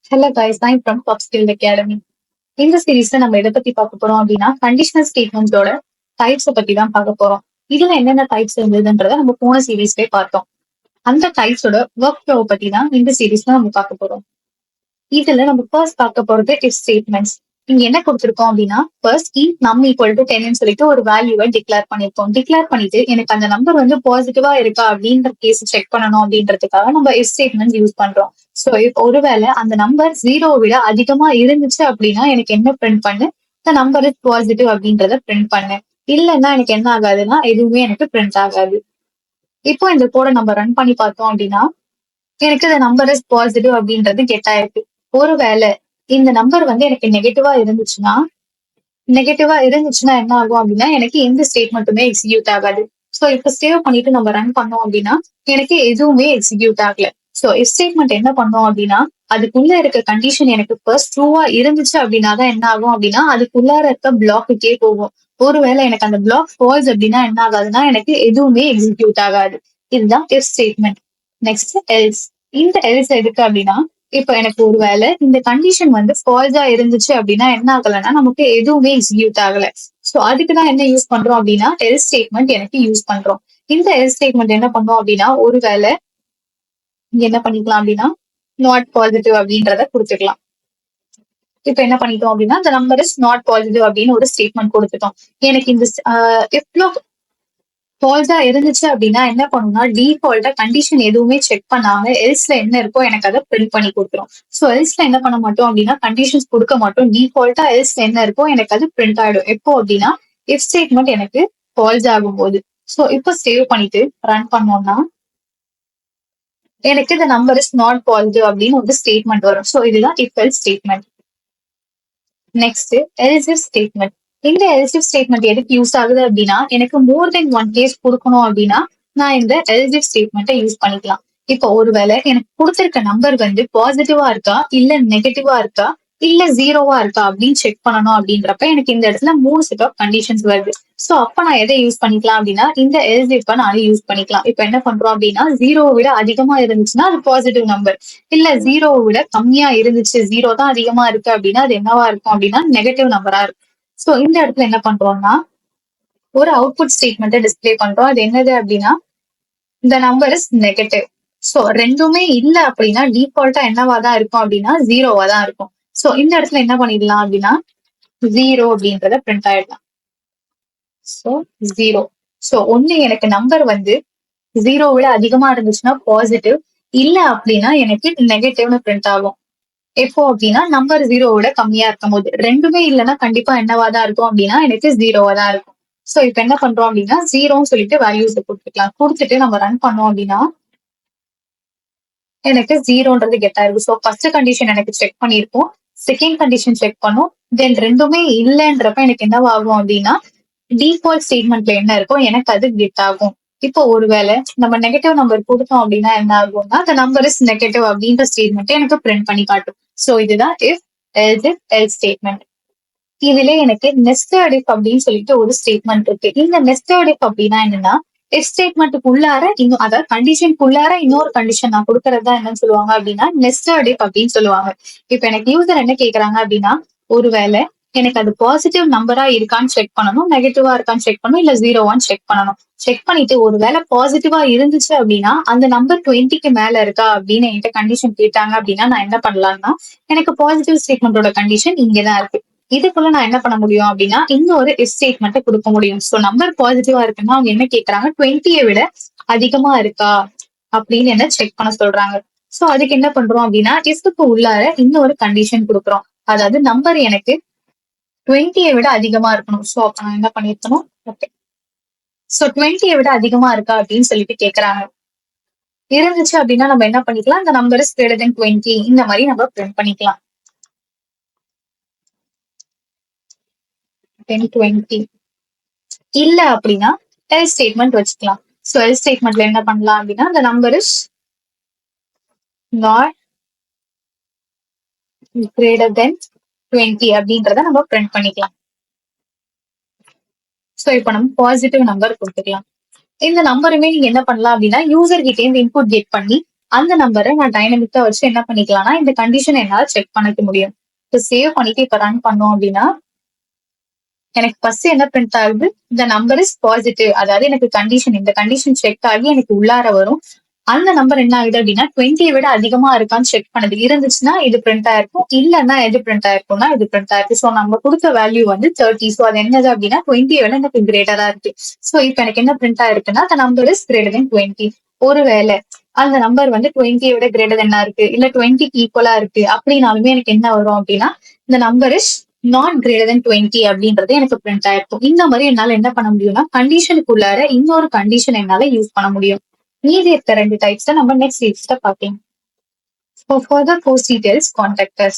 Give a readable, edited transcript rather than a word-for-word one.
Hello guys, நான் from Top Skill Academy. இந்த சீரீஸ்ல நம்ம எதை பத்தி பார்க்க போறோம் அப்படின்னா கண்டிஷனல் ஸ்டேட்மெண்ட்ஸோட டைப்ஸ் பத்தி தான் பார்க்க போறோம். இதுல என்னென்ன டைப்ஸ் இருந்ததுன்றத நம்ம போன சீரீஸ்லயே பார்த்தோம். அந்த டைப்ஸோட ஒர்க் ஃப்ளோ பத்தி தான் இந்த சீரீஸ்ல நம்ம பார்க்க போறோம். இதுல நம்ம ஃபர்ஸ்ட் பார்க்க போறது இஃப் ஸ்டேட்மெண்ட்ஸ். இங்க என்ன கொடுத்திருக்கோம் அப்படின்னா ஃபர்ஸ்ட் இன்ட் நம் ஈக்குவல் டு 10 சொல்லிட்டு ஒரு வேல்யூவை டிக்ளேர் பண்ணிருக்கோம். டிக்ளேர் பண்ணிட்டு எனக்கு அந்த நம்பர் வந்து பாசிட்டிவா இருக்கா அப்படின்ற கேஸ் செக் பண்ணணும் அப்படின்றதுக்காக நம்ம இஃப் ஸ்டேட்மெண்ட் யூஸ் பண்றோம். சோ ஒருவேளை அந்த நம்பர் 0 விட அதிகமா இருந்துச்சு அப்படின்னா எனக்கு என்ன பிரிண்ட் பண்ணு, இந்த நம்பர் இஸ் பாசிட்டிவ் அப்படின்றத பிரிண்ட் பண்ணு. இல்லைன்னா எனக்கு என்ன ஆகாதுன்னா எதுவுமே எனக்கு பிரிண்ட் ஆகாது. இப்போ இந்த கோடை நம்ம ரன் பண்ணி பார்த்தோம் அப்படின்னா எனக்கு இந்த நம்பர் இஸ் பாசிட்டிவ் அப்படின்றது கெட் ஆயிருக்கு. ஒருவேளை இந்த நம்பர் வந்து எனக்கு நெகட்டிவா இருந்துச்சுன்னா என்ன ஆகும் அப்படின்னா எனக்கு எந்த ஸ்டேட்மெண்ட்டுமே எக்ஸிக்யூட் ஆகாது. சோ இப்ப சேவ் பண்ணிட்டு நம்ம ரன் பண்ணோம் அப்படின்னா எனக்கு எதுவுமே எக்ஸிக்யூட் ஆகல. சோ இஃப் ஸ்டேட்மெண்ட் என்ன பண்ணோம் அப்படின்னா அதுக்குள்ள இருக்க கண்டிஷன் எனக்கு ஃபர்ஸ்ட் ட்ரூவா இருந்துச்சு அப்படின்னா தான் என்ன ஆகும் அப்படின்னா அதுக்குள்ளார இருக்க பிளாக்குக்கே போகும். ஒருவேளை எனக்கு அந்த பிளாக் ஃபால்ஸ் அப்படின்னா என்ன ஆகாதுன்னா எனக்கு எதுவுமே எக்ஸிக்யூட் ஆகாது. இதுதான் இஃப் ஸ்டேட்மெண்ட். Next else. இந்த எல்ஸ் எதுக்கு அப்படின்னா இப்ப எனக்கு ஒரு வேலை இந்த கண்டிஷன் வந்து ஃபால்ஸா இருந்துச்சு அப்படின்னா என்ன ஆகலைன்னா நமக்கு எதுவுமே எக்ஸிக்யூட் ஆகல. சோ அதுக்குதான் என்ன யூஸ் பண்றோம் அப்படின்னா எல்ஸ் ஸ்டேட்மெண்ட் எனக்கு யூஸ் பண்றோம். இந்த எல்ஸ் ஸ்டேட்மெண்ட் என்ன பண்றோம் அப்படின்னா ஒருவேளை இங்க என்ன பண்ணிக்கலாம் அப்படின்னா நாட் பாசிட்டிவ் அப்படின்றத கொடுத்துக்கலாம். இப்ப என்ன பண்ணிட்டோம் அப்படின்னா இந்த நம்பர் இஸ் நாட் பாசிட்டிவ் அப்படின்னு ஒரு ஸ்டேட்மெண்ட் கொடுத்துட்டோம். எனக்கு இந்த இஃப்ல ஃபால்ஸா இருந்துச்சு அப்படின்னா என்ன பண்ணும்னா டிஃபால்ட்டா கண்டிஷன் எதுவுமே செக் பண்ணாம எல்ஸ்ல என்ன இருக்கோ எனக்கு அதை பிரிண்ட் பண்ணி கொடுத்துரும். சோ எல்ஸ்ல என்ன பண்ண மாட்டோம் அப்படின்னா கண்டிஷன்ஸ் கொடுக்க மாட்டோம். டிஃபால்ட்டா எல்ஸ்ல என்ன இருக்கோ எனக்கு அது பிரிண்ட் ஆயிடும். எப்போ அப்படின்னா இஃப் ஸ்டேட்மெண்ட் எனக்கு ஃபால்ஸ் ஆகும் போது. சோ இப்போ சேவ் பண்ணிட்டு ரன் பண்ணோம்னா எனக்கு இந்த நம்பர் இஸ் நாட் பாசிட்டிவ் அப்படின்னு ஒரு ஸ்டேட்மெண்ட் வரும். சோ இதுதான் if else statement. Next else if statement. இந்த எல்சிஃப் ஸ்டேட்மெண்ட் எதுக்கு யூஸ் ஆகுது அப்படின்னா எனக்கு மோர் தென் ஒன் கேஸ் கொடுக்கணும் அப்படின்னா நான் இந்த எல்சிஃப் ஸ்டேட்மெண்ட்டை யூஸ் பண்ணிக்கலாம். இப்போ ஒருவேளை எனக்கு கொடுத்திருக்க நம்பர் வந்து பாசிட்டிவா இருக்கா இல்ல நெகட்டிவா இருக்கா இல்ல ஜீரோவா இருக்கா அப்படின்னு செக் பண்ணணும் அப்படின்றப்ப எனக்கு இந்த இடத்துல 3 செட் ஆஃப் கண்டிஷன்ஸ் வருது. சோ அப்ப நான் எதை யூஸ் பண்ணிக்கலாம் அப்படின்னா இந்த எல்சிஃப் நான் யூஸ் பண்ணிக்கலாம். இப்ப என்ன பண்றோம் அப்படின்னா 0 விட அதிகமா இருந்துச்சுன்னா அது பாசிட்டிவ் நம்பர், இல்ல 0 விட கம்மியா இருந்துச்சு 0 தான் அதிகமா இருக்கு அப்படின்னா அது என்னவா இருக்கும் அப்படின்னா நெகட்டிவ் நம்பரா இருக்கும். சோ இந்த இடத்துல என்ன பண்றோம்னா ஒரு அவுட்புட் ஸ்டேட்மெண்ட்டை டிஸ்பிளே பண்றோம். அது என்னது அப்படின்னா இந்த நம்பர் இஸ் நெகட்டிவ். சோ ரெண்டுமே இல்ல அப்படின்னா டிஃபால்ட்டா என்னவா தான் இருக்கும் அப்படின்னா 0வா தான் இருக்கும். சோ இந்த இடத்துல என்ன பண்ணிடலாம் அப்படின்னா 0 அப்படின்றத பிரிண்ட் ஆயிடலாம். சோ 0. சோ ஒண்ணு எனக்கு நம்பர் வந்து 0 விட அதிகமா இருந்துச்சுன்னா பாசிட்டிவ், இல்ல அப்படின்னா எனக்கு நெகட்டிவ்னு பிரிண்ட் ஆகும். எப்போ அப்படின்னா நம்பர் 0 விட கம்மியா இருக்கும் போது. ரெண்டுமே இல்லைன்னா கண்டிப்பா என்னவா தான் இருக்கும் அப்படின்னா எனக்கு 0வா தான் இருக்கும். சோ இப்ப என்ன பண்றோம் அப்படின்னா 0ன்னு சொல்லிட்டு வேல்யூஸ் கொடுத்துக்கலாம். கொடுத்துட்டு நம்ம ரன் பண்ணோம் அப்படின்னா எனக்கு 0ன்றது கெட் ஆயிருக்கு. சோ ஃபர்ஸ்ட் கண்டிஷன் எனக்கு செக் பண்ணிருக்கோம், செகண்ட் கண்டிஷன் செக் பண்ணும், தென் ரெண்டுமே இல்லைன்றப்ப எனக்கு என்னவாகும் அப்படின்னா டிஃபால்ட் ஸ்டேட்மெண்ட்ல என்ன இருக்கோ எனக்கு அது கெட் ஆகும். இப்போ ஒருவேளை நம்ம நெகட்டிவ் நம்பர் கொடுத்தோம் அப்படின்னா என்ன ஆகும்னா the number is நெகட்டிவ் அப்படின்ற ஸ்டேட்மெண்ட் எனக்கு பிரிண்ட் பண்ணி காட்டும். சோ இதுதான் if ஸ்டேட்மெண்ட். இதுல எனக்கு நெஸ்டட் இஃப் அப்படின்னு சொல்லிட்டு ஒரு ஸ்டேட்மெண்ட் இருக்கு. இந்த நெஸ்டட் இஃப் அப்படின்னா என்னன்னா இஃப் ஸ்டேட்மெண்ட்டுக்குள்ளார இன்னும் அதாவது கண்டிஷனுக்குள்ளார இன்னொரு கண்டிஷன் நான் கொடுக்கறதா என்னன்னு சொல்லுவாங்க அப்படின்னா நெஸ்டட் இஃப் அப்படின்னு சொல்லுவாங்க. இப்ப எனக்கு யூசர் என்ன கேக்குறாங்க அப்படின்னா ஒருவேளை எனக்கு அது பாசிட்டிவ் நம்பரா இருக்கான்னு செக் பண்ணணும், நெகட்டிவா இருக்கான்னு செக் பண்ணணும், இல்ல 0வான்னு செக் பண்ணணும். செக் பண்ணிட்டு ஒருவேளை பாசிட்டிவா இருந்துச்சு அப்படின்னா அந்த நம்பர் 20க்கு மேல இருக்கா அப்படின்னு என்கிட்ட கண்டிஷன் கேட்டாங்க அப்படின்னா நான் என்ன பண்ணலாம்னா எனக்கு பாசிட்டிவ் ஸ்டேட்மெண்டோட கண்டிஷன் இங்கதான் இருக்கு. இதுக்குள்ள நான் என்ன பண்ண முடியும் அப்படின்னா இன்னொரு இஃப் ஸ்டேட்மெண்ட் கொடுக்க முடியும். சோ நம்பர் பாசிட்டிவா இருக்குன்னா அவங்க என்ன கேக்குறாங்க 20யை விட அதிகமா இருக்கா அப்படின்னு என்ன செக் பண்ண சொல்றாங்க. சோ அதுக்கு என்ன பண்றோம் அப்படின்னா இஃப்க்கு உள்ளார இன்னொரு கண்டிஷன் கொடுக்குறோம். அதாவது நம்பர் எனக்கு 20யை விட அதிகமா இருக்கணும். சோ அப்ப நான் என்ன பண்ணிருக்கணும், ஓகே சோ 20யை விட அதிகமா இருக்கா அப்படின்னு சொல்லிட்டு கேக்குறாங்க. இருந்துச்சு அப்படின்னா நம்ம என்ன பண்ணிக்கலாம், இந்த நம்பர் இஸ் கிரேட்டர் தென் 20 இந்த மாதிரி நம்ம பிரிண்ட் பண்ணிக்கலாம். 20 இல்ல அப்படின்னா எல்ஸ் ஸ்டேட்மெண்ட் வச்சுக்கலாம். சோ எல்ஸ் ஸ்டேட்மெண்ட்ல என்ன பண்ணலாம் அப்படின்னா the number is not greater than 20 அப்படின்றத நம்ம பிரிண்ட் பண்ணிக்கலாம். சோ இப்போ நம்ம பாசிட்டிவ் நம்பர் கொடுத்துக்கலாம். இந்த நம்பருமே நீங்க என்ன பண்ணலாம் அப்படின்னா யூசர் கிட்டே இருந்து இன்புட் கெட் பண்ணி அந்த நம்பரை நான் டைனமிக்கா வச்சு என்ன பண்ணிக்கலாம்னா இந்த கண்டிஷன் என்னால செக் பண்ணிக்க முடியும். இப்போ சேவ் பண்ணிட்டு இப்ப ரன் பண்ணோம் அப்படின்னா எனக்கு ஃபர்ஸ்ட் என்ன பிரிண்ட் ஆகுது, இந்த நம்பர் இஸ் பாசிட்டிவ். அதாவது எனக்கு இந்த கண்டிஷன் செக் ஆகி எனக்கு உள்ளார வரும். அந்த நம்பர் என்ன ஆகுது அப்படின்னா 20 விட அதிகமா இருக்கான்னு செக் பண்ணுது. இருந்துச்சுன்னா இது பிரிண்ட் ஆயிருக்கும், இல்லன்னா எது பிரிண்ட் ஆயிருக்கும்னா இது பிரிண்ட் ஆயிருக்கு. ஸோ நம்ம கொடுத்த வேல்யூ வந்து 30. ஸோ அது என்னது அப்படின்னா 20 விட எனக்கு கிரேட்டரா இருக்கு. ஸோ இப்ப எனக்கு என்ன பிரிண்ட் ஆயிருக்குன்னா the number is greater than 20. ஒருவேளை அந்த நம்பர் வந்து 20 விட கிரேட்டர் என்ன இருக்கு, இல்ல 20க்கு ஈக்குவலா இருக்கு அப்படின்னாலுமே எனக்கு என்ன வரும் அப்படின்னா இந்த number is not greater than 20 அப்படின்றது எனக்கு பிரிண்ட் ஆயிருக்கும். இந்த மாதிரி என்னால என்ன பண்ண முடியும்னா கண்டிஷனுக்கு உள்ளார இன்னொரு கண்டிஷன் என்னால யூஸ் பண்ண முடியும். மீதி இருக்க 2 டைப்ஸ் நம்ம நெக்ஸ்ட் வீடியோஸ்ல பார்க்கலாம். For further course details, contact us.